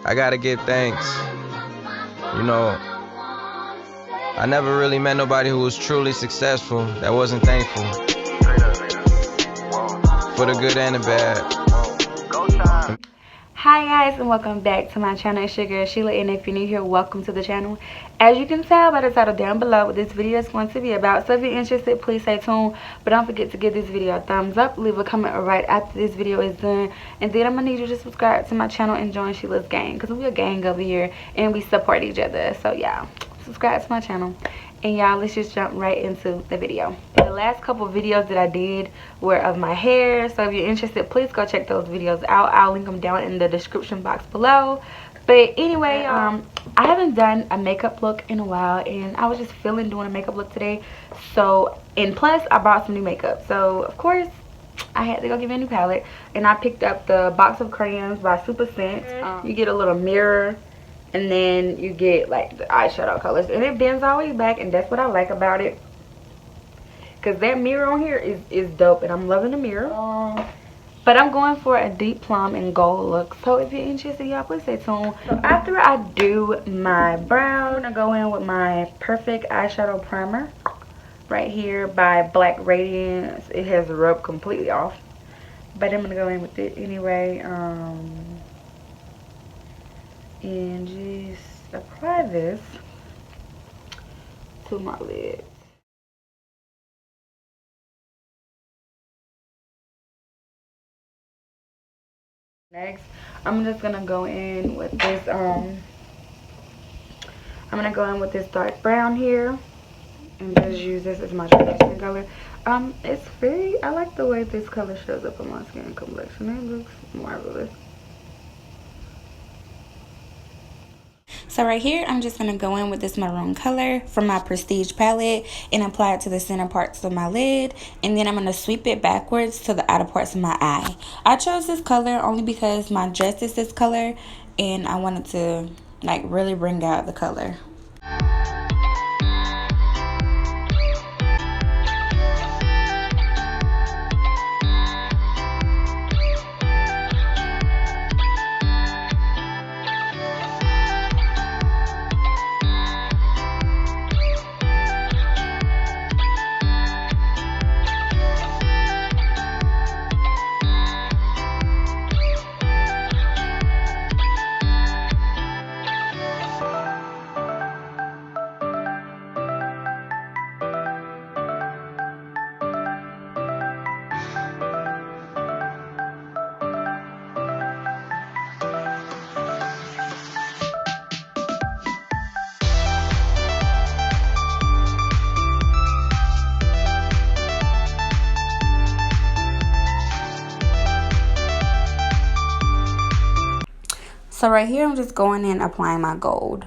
I gotta give thanks. You know, I never really met nobody who was truly successful that wasn't thankful. For the good and the bad. Hi guys, and welcome back to my channel. It's your girl Sheila, and if you're new here, welcome to the channel. As you can tell by the title down below what this video is going to be about, so if you're interested, please stay tuned. But don't forget to give this video a thumbs up, leave a comment right after this video is done, and then I'm gonna need you to subscribe to my channel and join Sheila's gang, because we're a gang over here and we support each other. So yeah, subscribe to my channel. And y'all, let's just jump right into the video. The last couple videos that I did were of my hair, so if you're interested, please go check those videos out. I'll link them down in the description box below. But anyway, I haven't done a makeup look in a while, and I was just feeling doing a makeup look today. So, and plus I bought some new makeup, so of course I had to go get me a new palette. And I picked up the box of crayons by Super Scent. You get a little mirror, and then you get like the eyeshadow colors, and it bends all the way back, and that's what I like about it, because that mirror on here is dope, and I'm loving the mirror. But I'm going for a deep plum and gold look, so if you're interested, y'all, please stay tuned. So after I do my brow, I'm gonna go in with my Perfect eyeshadow primer right here by Black Radiance. It has rubbed completely off, but I'm gonna go in with it anyway. And just apply this to my lids. Next, I'm just gonna go in with this dark brown here, and just use this as my transition color. I like the way this color shows up on my skin complexion. It looks marvelous. So right here, I'm just going to go in with this maroon color from my Prestige palette and apply it to the center parts of my lid. And then I'm going to sweep it backwards to the outer parts of my eye. I chose this color only because my dress is this color, and I wanted to like really bring out the color. So right here, I'm just going in applying my gold.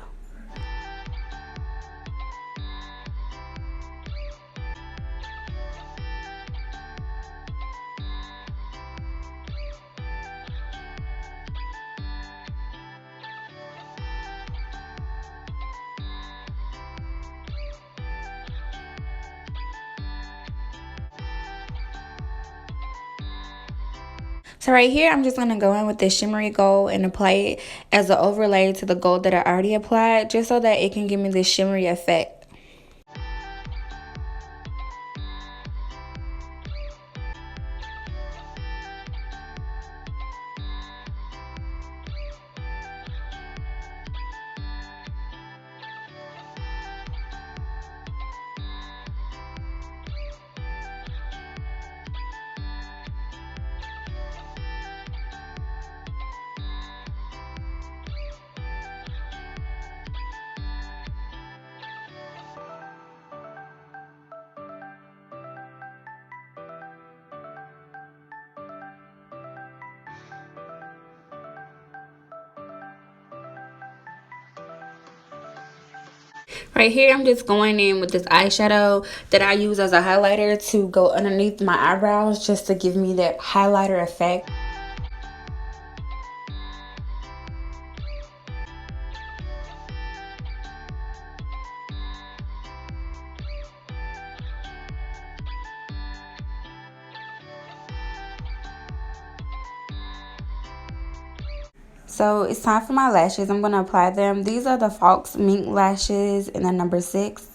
So right here, I'm just going to go in with this shimmery gold and apply it as an overlay to the gold that I already applied, just so that it can give me this shimmery effect. Right here, I'm just going in with this eyeshadow that I use as a highlighter to go underneath my eyebrows, just to give me that highlighter effect. So it's time for my lashes. I'm going to apply them. These are the Fox Mink lashes in the number 6.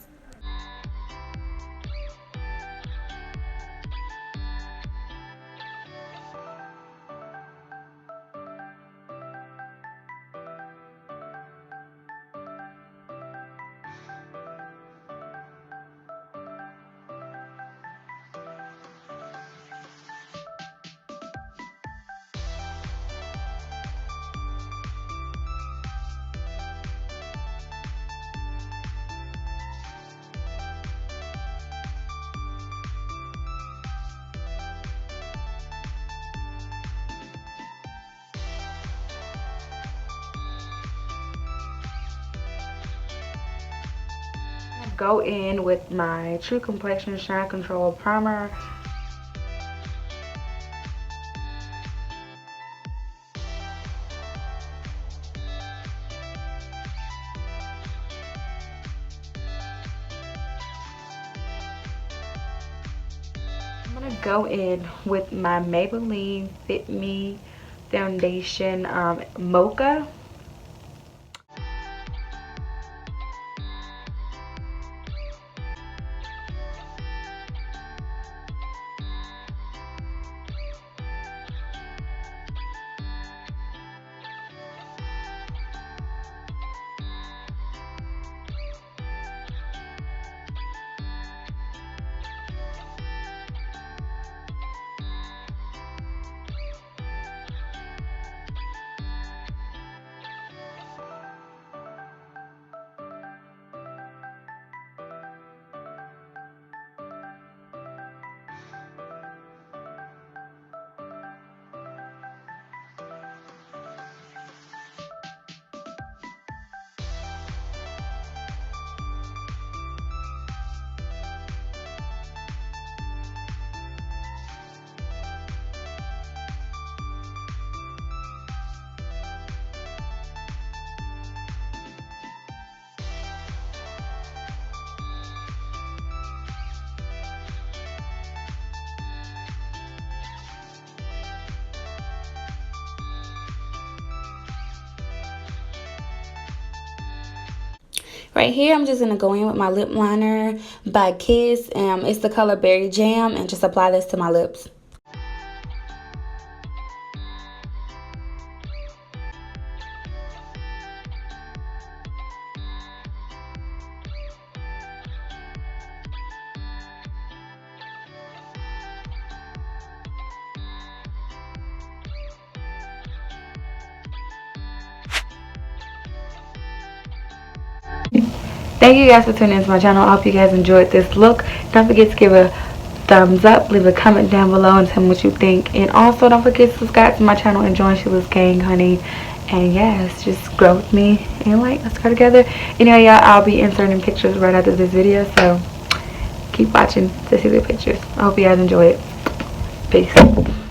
Go in with my True Complexion Shine Control Primer. I'm gonna go in with my Maybelline Fit Me Foundation Mocha. Right here, I'm just going to go in with my lip liner by Kiss. It's the color Berry Jam, and just apply this to my lips. Thank you guys for tuning into my channel. I hope you guys enjoyed this look. Don't forget to give a thumbs up, leave a comment down below and tell me what you think. And also don't forget to subscribe to my channel and join Sheila's gang, honey. And yes, just grow with me and like, let's grow together. Anyway, y'all, I'll be inserting pictures right after this video, so keep watching to see the pictures. I hope you guys enjoy it. Peace.